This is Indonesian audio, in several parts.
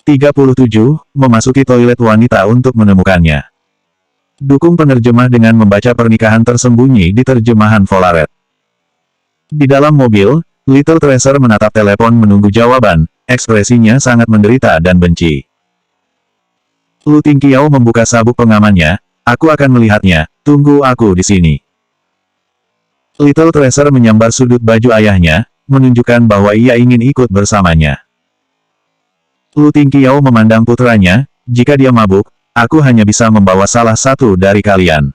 37. Memasuki toilet wanita untuk menemukannya. Dukung penerjemah dengan membaca pernikahan tersembunyi di terjemahan Volaret. Di dalam mobil, Little Tracer menatap telepon menunggu jawaban, ekspresinya sangat menderita dan benci. Lu Tingqiao membuka sabuk pengamannya, aku akan melihatnya, tunggu aku di sini. Little Tracer menyambar sudut baju ayahnya, menunjukkan bahwa ia ingin ikut bersamanya. Lu Tingqiao memandang putranya, jika dia mabuk, aku hanya bisa membawa salah satu dari kalian.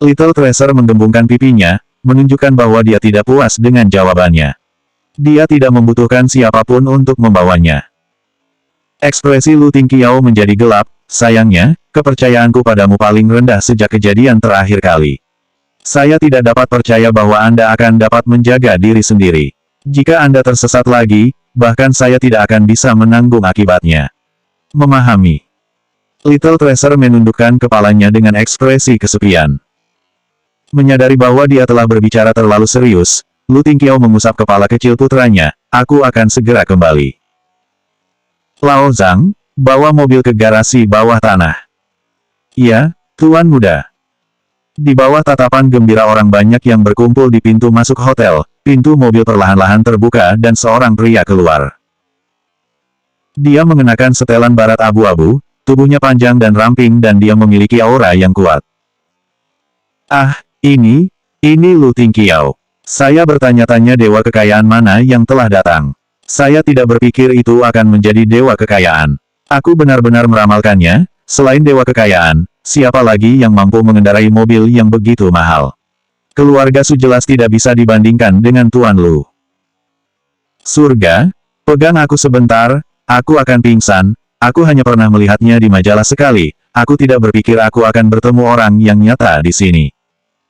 Little Tracer menggembungkan pipinya, menunjukkan bahwa dia tidak puas dengan jawabannya. Dia tidak membutuhkan siapapun untuk membawanya. Ekspresi Lu Tingqiao menjadi gelap, sayangnya, kepercayaanku padamu paling rendah sejak kejadian terakhir kali. Saya tidak dapat percaya bahwa Anda akan dapat menjaga diri sendiri. Jika Anda tersesat lagi, bahkan saya tidak akan bisa menanggung akibatnya. Memahami. Little Tracer menundukkan kepalanya dengan ekspresi kesepian. Menyadari bahwa dia telah berbicara terlalu serius, Lu Tingqiao mengusap kepala kecil putranya, aku akan segera kembali. Lao Zhang, bawa mobil ke garasi bawah tanah. Iya, Tuan Muda. Di bawah tatapan gembira orang banyak yang berkumpul di pintu masuk hotel, pintu mobil perlahan-lahan terbuka dan seorang pria keluar. Dia mengenakan setelan barat abu-abu, tubuhnya panjang dan ramping dan dia memiliki aura yang kuat. Ah, ini Lu Tingqiao. Saya bertanya-tanya dewa kekayaan mana yang telah datang. Saya tidak berpikir itu akan menjadi dewa kekayaan. Aku benar-benar meramalkannya, selain dewa kekayaan, siapa lagi yang mampu mengendarai mobil yang begitu mahal? Keluarga Su jelas tidak bisa dibandingkan dengan Tuan Lu. Surga? Pegang aku sebentar, aku akan pingsan, aku hanya pernah melihatnya di majalah sekali, aku tidak berpikir aku akan bertemu orang yang nyata di sini.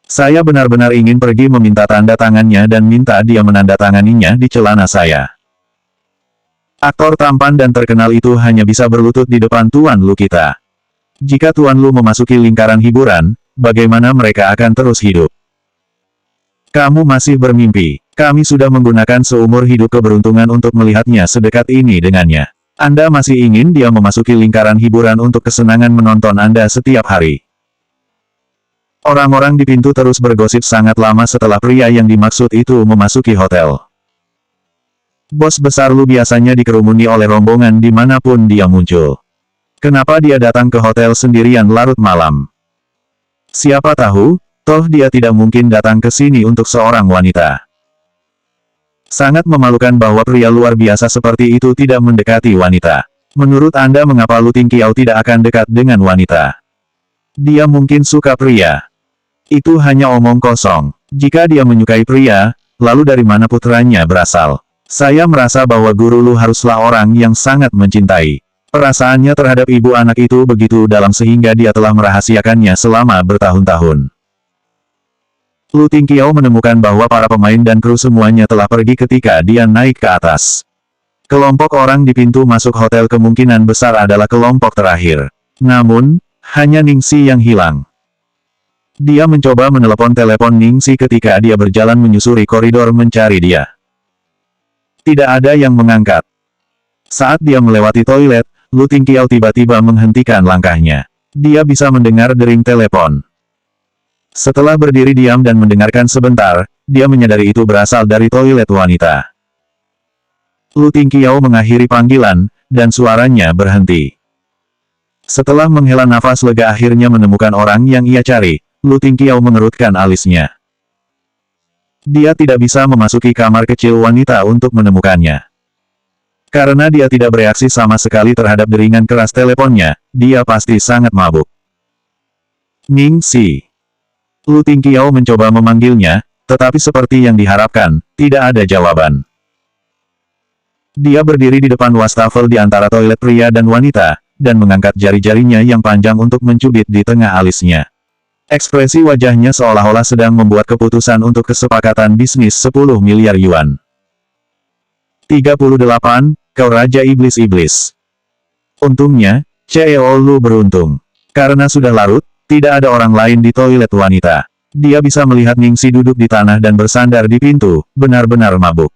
Saya benar-benar ingin pergi meminta tanda tangannya dan minta dia menandatanganinya di celana saya. Aktor tampan dan terkenal itu hanya bisa berlutut di depan Tuan Lu kita. Jika Tuan Lu memasuki lingkaran hiburan, bagaimana mereka akan terus hidup? Kamu masih bermimpi. Kami sudah menggunakan seumur hidup keberuntungan untuk melihatnya sedekat ini dengannya. Anda masih ingin dia memasuki lingkaran hiburan untuk kesenangan menonton Anda setiap hari. Orang-orang di pintu terus bergosip sangat lama setelah pria yang dimaksud itu memasuki hotel. Bos besar Lu biasanya dikerumuni oleh rombongan dimanapun dia muncul. Kenapa dia datang ke hotel sendirian larut malam? Siapa tahu, toh dia tidak mungkin datang ke sini untuk seorang wanita. Sangat memalukan bahwa pria luar biasa seperti itu tidak mendekati wanita. Menurut Anda mengapa Lu Tingqiao tidak akan dekat dengan wanita? Dia mungkin suka pria. Itu hanya omong kosong. Jika dia menyukai pria, lalu dari mana putranya berasal? Saya merasa bahwa Guru Lu haruslah orang yang sangat mencintai. Perasaannya terhadap ibu anak itu begitu dalam sehingga dia telah merahasiakannya selama bertahun-tahun. Lu Tingqiao menemukan bahwa para pemain dan kru semuanya telah pergi ketika dia naik ke atas. Kelompok orang di pintu masuk hotel kemungkinan besar adalah kelompok terakhir. Namun, hanya Ningxi yang hilang. Dia mencoba menelepon telepon Ningxi ketika dia berjalan menyusuri koridor mencari dia. Tidak ada yang mengangkat. Saat dia melewati toilet, Lu Tingqiao tiba-tiba menghentikan langkahnya. Dia bisa mendengar dering telepon. Setelah berdiri diam dan mendengarkan sebentar, dia menyadari itu berasal dari toilet wanita. Lu Tingqiao mengakhiri panggilan, dan suaranya berhenti. Setelah menghela nafas lega akhirnya menemukan orang yang ia cari, Lu Tingqiao mengerutkan alisnya. Dia tidak bisa memasuki kamar kecil wanita untuk menemukannya. Karena dia tidak bereaksi sama sekali terhadap deringan keras teleponnya, dia pasti sangat mabuk. Ningxi. Lu Tingqiao mencoba memanggilnya, tetapi seperti yang diharapkan, tidak ada jawaban. Dia berdiri di depan wastafel di antara toilet pria dan wanita, dan mengangkat jari-jarinya yang panjang untuk mencubit di tengah alisnya. Ekspresi wajahnya seolah-olah sedang membuat keputusan untuk kesepakatan bisnis 10 miliar yuan. 38. Kau Raja Iblis-Iblis. Untungnya, CEO Lu beruntung. Karena sudah larut, tidak ada orang lain di toilet wanita. Dia bisa melihat Ningxi duduk di tanah dan bersandar di pintu, benar-benar mabuk.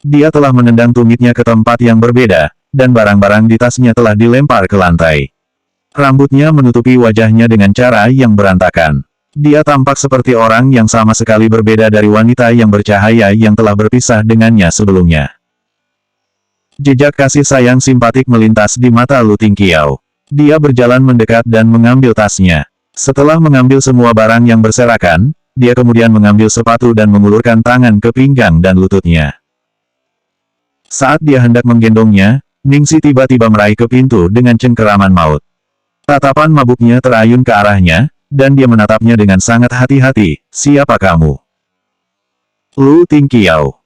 Dia telah menendang tumitnya ke tempat yang berbeda, dan barang-barang di tasnya telah dilempar ke lantai. Rambutnya menutupi wajahnya dengan cara yang berantakan. Dia tampak seperti orang yang sama sekali berbeda dari wanita yang bercahaya yang telah berpisah dengannya sebelumnya. Jejak kasih sayang simpatik melintas di mata Lu Tingqiao. Dia berjalan mendekat dan mengambil tasnya. Setelah mengambil semua barang yang berserakan, dia kemudian mengambil sepatu dan mengulurkan tangan ke pinggang dan lututnya. Saat dia hendak menggendongnya, Ningxi tiba-tiba meraih ke pintu dengan cengkeraman maut. Tatapan mabuknya terayun ke arahnya, dan dia menatapnya dengan sangat hati-hati. Siapa kamu? Lu Tingqiao.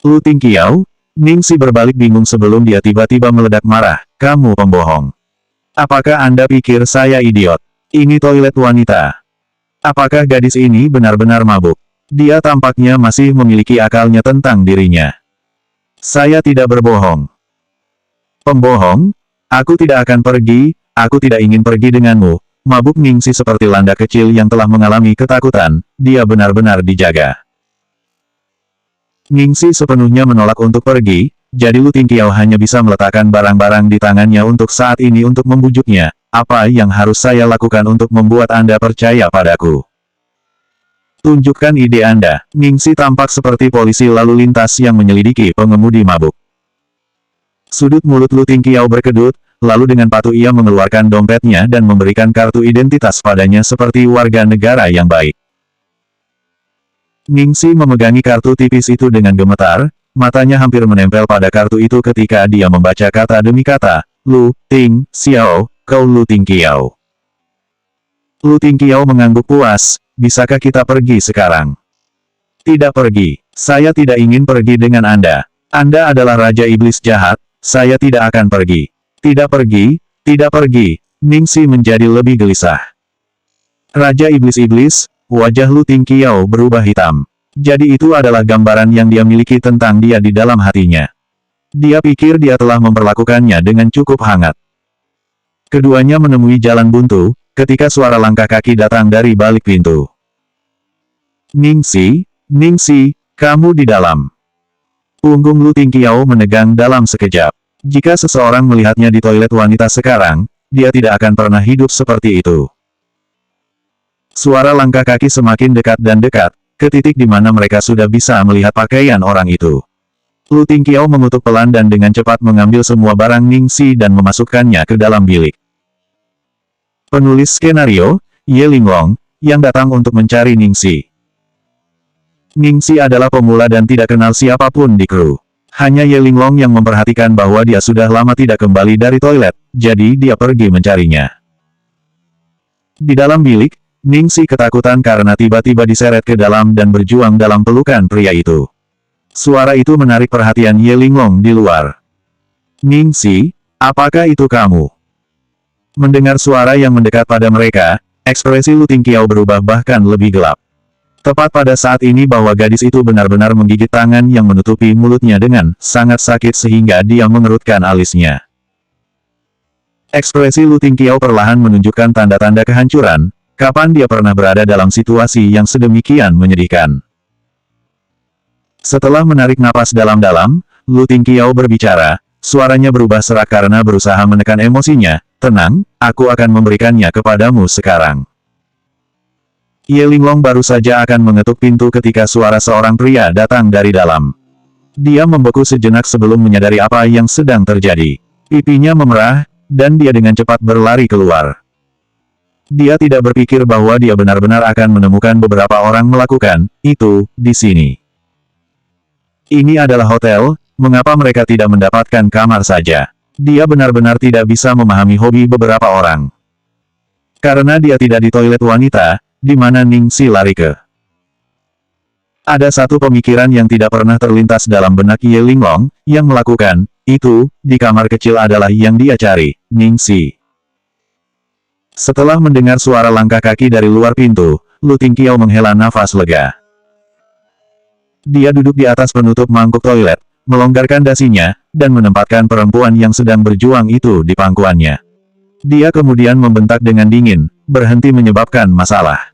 Lu Tingqiao? Ningxi berbalik bingung sebelum dia tiba-tiba meledak marah. Kamu pembohong. Apakah Anda pikir saya idiot? Ini toilet wanita. Apakah gadis ini benar-benar mabuk? Dia tampaknya masih memiliki akalnya tentang dirinya. Saya tidak berbohong. Pembohong? Aku tidak akan pergi, aku tidak ingin pergi denganmu. Mabuk Ningxi seperti landak kecil yang telah mengalami ketakutan, dia benar-benar dijaga. Ningxi sepenuhnya menolak untuk pergi, jadi Lu Tingqiao hanya bisa meletakkan barang-barang di tangannya untuk saat ini untuk membujuknya. Apa yang harus saya lakukan untuk membuat Anda percaya padaku? Tunjukkan ide Anda. Ningxi tampak seperti polisi lalu lintas yang menyelidiki pengemudi mabuk. Sudut mulut Lu Tingqiao berkedut, lalu dengan patuh ia mengeluarkan dompetnya dan memberikan kartu identitas padanya seperti warga negara yang baik. Ningxi memegangi kartu tipis itu dengan gemetar, matanya hampir menempel pada kartu itu ketika dia membaca kata demi kata, Lu Tingqiao, kau Lu Tingqiao. Lu Tingqiao mengangguk puas, bisakah kita pergi sekarang? Tidak pergi. Saya tidak ingin pergi dengan Anda. Anda adalah Raja Iblis jahat, saya tidak akan pergi. Tidak pergi, tidak pergi. Ningxi menjadi lebih gelisah. Raja Iblis-Iblis, wajah Lu Tingqiao berubah hitam. Jadi itu adalah gambaran yang dia miliki tentang dia di dalam hatinya. Dia pikir dia telah memperlakukannya dengan cukup hangat. Keduanya menemui jalan buntu, ketika suara langkah kaki datang dari balik pintu. Ningxi, Ningxi, kamu di dalam. Punggung Lu Tingqiao menegang dalam sekejap. Jika seseorang melihatnya di toilet wanita sekarang, dia tidak akan pernah hidup seperti itu. Suara langkah kaki semakin dekat dan dekat, ke titik di mana mereka sudah bisa melihat pakaian orang itu. Lu Tingqiao mengutuk pelan dan dengan cepat mengambil semua barang Ningxi dan memasukkannya ke dalam bilik. Penulis skenario, Ye Linglong, yang datang untuk mencari Ningxi. Ningxi adalah pemula dan tidak kenal siapapun di kru. Hanya Ye Linglong yang memperhatikan bahwa dia sudah lama tidak kembali dari toilet, jadi dia pergi mencarinya. Di dalam bilik, Ningxi ketakutan karena tiba-tiba diseret ke dalam dan berjuang dalam pelukan pria itu. Suara itu menarik perhatian Ye Linglong di luar. Ningxi, apakah itu kamu? Mendengar suara yang mendekat pada mereka, ekspresi Lu Tingqiao berubah bahkan lebih gelap. Tepat pada saat ini bahwa gadis itu benar-benar menggigit tangan yang menutupi mulutnya dengan sangat sakit sehingga dia mengerutkan alisnya. Ekspresi Lu Tingqiao perlahan menunjukkan tanda-tanda kehancuran. Kapan dia pernah berada dalam situasi yang sedemikian menyedihkan? Setelah menarik napas dalam-dalam, Lu Tingqiao berbicara, suaranya berubah serak karena berusaha menekan emosinya. Tenang, aku akan memberikannya kepadamu sekarang. Ye Linglong baru saja akan mengetuk pintu ketika suara seorang pria datang dari dalam. Dia membeku sejenak sebelum menyadari apa yang sedang terjadi. Pipinya memerah, dan dia dengan cepat berlari keluar. Dia tidak berpikir bahwa dia benar-benar akan menemukan beberapa orang melakukan itu di sini. Ini adalah hotel, mengapa mereka tidak mendapatkan kamar saja? Dia benar-benar tidak bisa memahami hobi beberapa orang. Karena dia tidak di toilet wanita, di mana Ningxi lari ke. Ada satu pemikiran yang tidak pernah terlintas dalam benak Ye Linglong, yang melakukan itu di kamar kecil adalah yang dia cari, Ningxi. Setelah mendengar suara langkah kaki dari luar pintu, Lu Tingqiao menghela nafas lega. Dia duduk di atas penutup mangkuk toilet, melonggarkan dasinya, dan menempatkan perempuan yang sedang berjuang itu di pangkuannya. Dia kemudian membentak dengan dingin, berhenti menyebabkan masalah.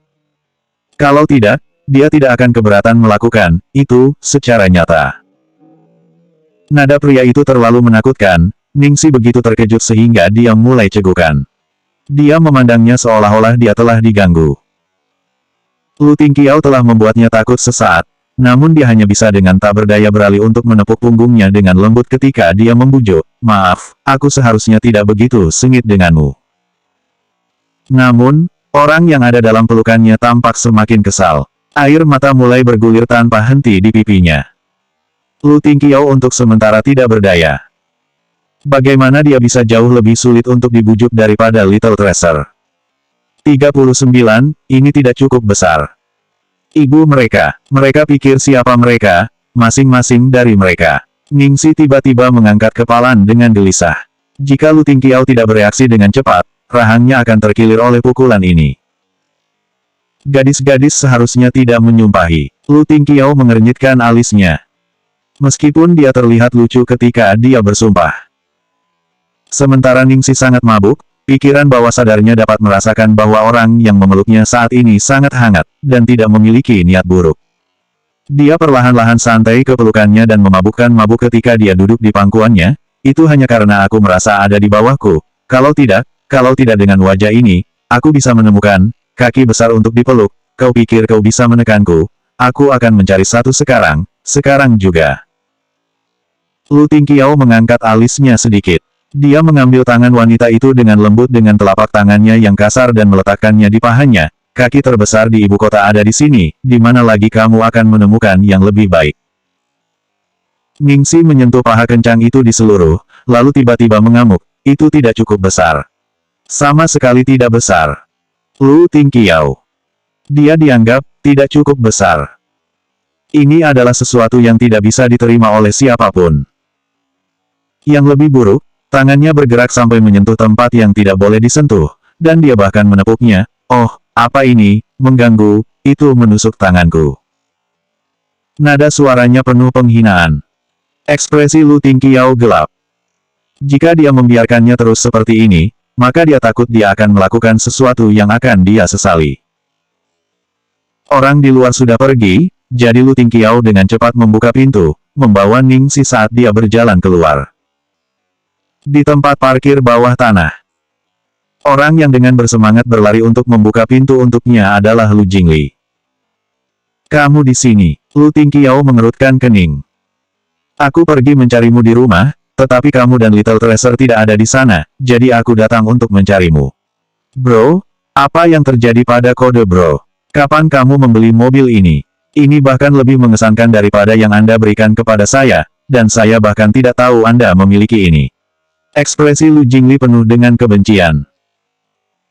Kalau tidak, dia tidak akan keberatan melakukan itu secara nyata. Nada pria itu terlalu menakutkan, Ningxi begitu terkejut sehingga dia mulai cegukan. Dia memandangnya seolah-olah dia telah diganggu. Lu Tingqiao telah membuatnya takut sesaat, namun dia hanya bisa dengan tak berdaya beralih untuk menepuk punggungnya dengan lembut ketika dia membujuk, "Maaf, aku seharusnya tidak begitu sengit denganmu." Namun, orang yang ada dalam pelukannya tampak semakin kesal. Air mata mulai bergulir tanpa henti di pipinya. Lu Tingqiao untuk sementara tidak berdaya. Bagaimana dia bisa jauh lebih sulit untuk dibujuk daripada Little Tracer? 39, ini tidak cukup besar. Ibu mereka pikir siapa mereka, masing-masing dari mereka. Ningxi tiba-tiba mengangkat kepala dengan gelisah. Jika Lu Tingqiao tidak bereaksi dengan cepat, rahangnya akan terkilir oleh pukulan ini. Gadis-gadis seharusnya tidak menyumpahi. Lu Tingqiao mengernyitkan alisnya. Meskipun dia terlihat lucu ketika dia bersumpah. Sementara Ningxi sangat mabuk, pikiran bawah sadarnya dapat merasakan bahwa orang yang memeluknya saat ini sangat hangat, dan tidak memiliki niat buruk. Dia perlahan-lahan santai ke pelukannya dan memabukkan mabuk ketika dia duduk di pangkuannya, "Itu hanya karena aku merasa ada di bawahku. Kalau tidak dengan wajah ini, aku bisa menemukan kaki besar untuk dipeluk. Kau pikir kau bisa menekanku? Aku akan mencari satu sekarang juga." Lu Tingqiao mengangkat alisnya sedikit. Dia mengambil tangan wanita itu dengan lembut dengan telapak tangannya yang kasar dan meletakkannya di pahanya. "Kaki terbesar di ibu kota ada di sini, di mana lagi kamu akan menemukan yang lebih baik?" Ningxi menyentuh paha kencang itu di seluruh, lalu tiba-tiba mengamuk, "Itu tidak cukup besar. Sama sekali tidak besar." Lu Tingqiao. Dia dianggap tidak cukup besar. Ini adalah sesuatu yang tidak bisa diterima oleh siapapun. Yang lebih buruk, tangannya bergerak sampai menyentuh tempat yang tidak boleh disentuh, dan dia bahkan menepuknya. "Oh, apa ini, mengganggu, itu menusuk tanganku." Nada suaranya penuh penghinaan. Ekspresi Lu Tingqiao gelap. Jika dia membiarkannya terus seperti ini, maka dia takut dia akan melakukan sesuatu yang akan dia sesali. Orang di luar sudah pergi, jadi Lu Tingqiao dengan cepat membuka pintu, membawa Ningxi saat dia berjalan keluar. Di tempat parkir bawah tanah, orang yang dengan bersemangat berlari untuk membuka pintu untuknya adalah Lu Jingli. "Kamu di sini?" Lu Tingqiao mengerutkan kening. "Aku pergi mencarimu di rumah, tetapi kamu dan Little Tracer tidak ada di sana, jadi aku datang untuk mencarimu." "Bro, apa yang terjadi pada kode bro? Kapan kamu membeli mobil ini? Ini bahkan lebih mengesankan daripada yang Anda berikan kepada saya, dan saya bahkan tidak tahu Anda memiliki ini." Ekspresi Lu Jingli penuh dengan kebencian.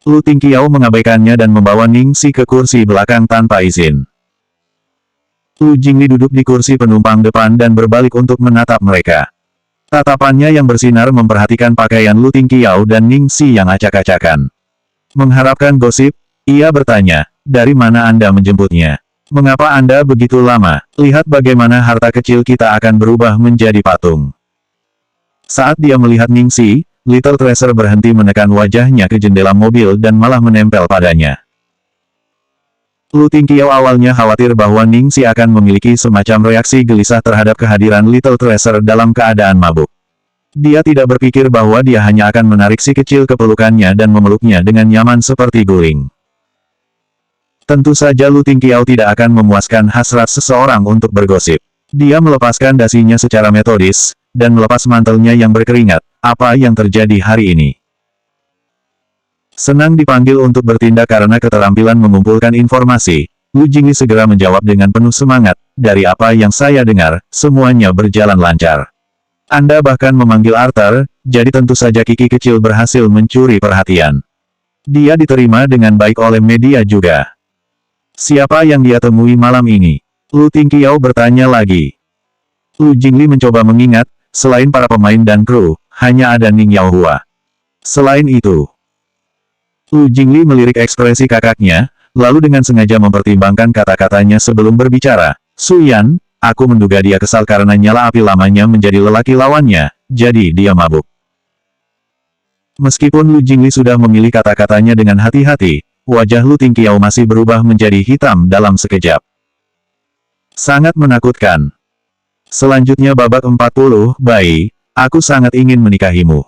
Lu Tingqiao mengabaikannya dan membawa Ningxi ke kursi belakang tanpa izin. Lu Jingli duduk di kursi penumpang depan dan berbalik untuk menatap mereka. Tatapannya yang bersinar memperhatikan pakaian Lu Tingqiao dan Ningxi yang acak-acakan. Mengharapkan gosip, ia bertanya, "Dari mana Anda menjemputnya? Mengapa Anda begitu lama? Lihat bagaimana harta kecil kita akan berubah menjadi patung." Saat dia melihat Ningxi, Little Tracer berhenti menekan wajahnya ke jendela mobil dan malah menempel padanya. Lu Tingqiao awalnya khawatir bahwa Ningxi akan memiliki semacam reaksi gelisah terhadap kehadiran Little Tracer dalam keadaan mabuk. Dia tidak berpikir bahwa dia hanya akan menarik si kecil ke pelukannya dan memeluknya dengan nyaman seperti guling. Tentu saja Lu Tingqiao tidak akan memuaskan hasrat seseorang untuk bergosip. Dia melepaskan dasinya secara metodis, dan melepas mantelnya yang berkeringat. "Apa yang terjadi hari ini?" Senang dipanggil untuk bertindak karena keterampilan mengumpulkan informasi, Lu Jingli segera menjawab dengan penuh semangat, "Dari apa yang saya dengar, semuanya berjalan lancar. Anda bahkan memanggil Arthur, jadi tentu saja Kiki kecil berhasil mencuri perhatian. Dia diterima dengan baik oleh media juga." "Siapa yang dia temui malam ini?" Lu Tingqiao bertanya lagi. Lu Jingli mencoba mengingat, selain para pemain dan kru, hanya ada Ning Yaohua. Selain itu, Lu Jingli melirik ekspresi kakaknya, lalu dengan sengaja mempertimbangkan kata-katanya sebelum berbicara. "Su Yan, aku menduga dia kesal karena nyala api lamanya menjadi lelaki lawannya, jadi dia mabuk." Meskipun Lu Jingli sudah memilih kata-katanya dengan hati-hati, wajah Lu Tingqiao masih berubah menjadi hitam dalam sekejap. Sangat menakutkan. Selanjutnya babak 40, bayi, aku sangat ingin menikahimu.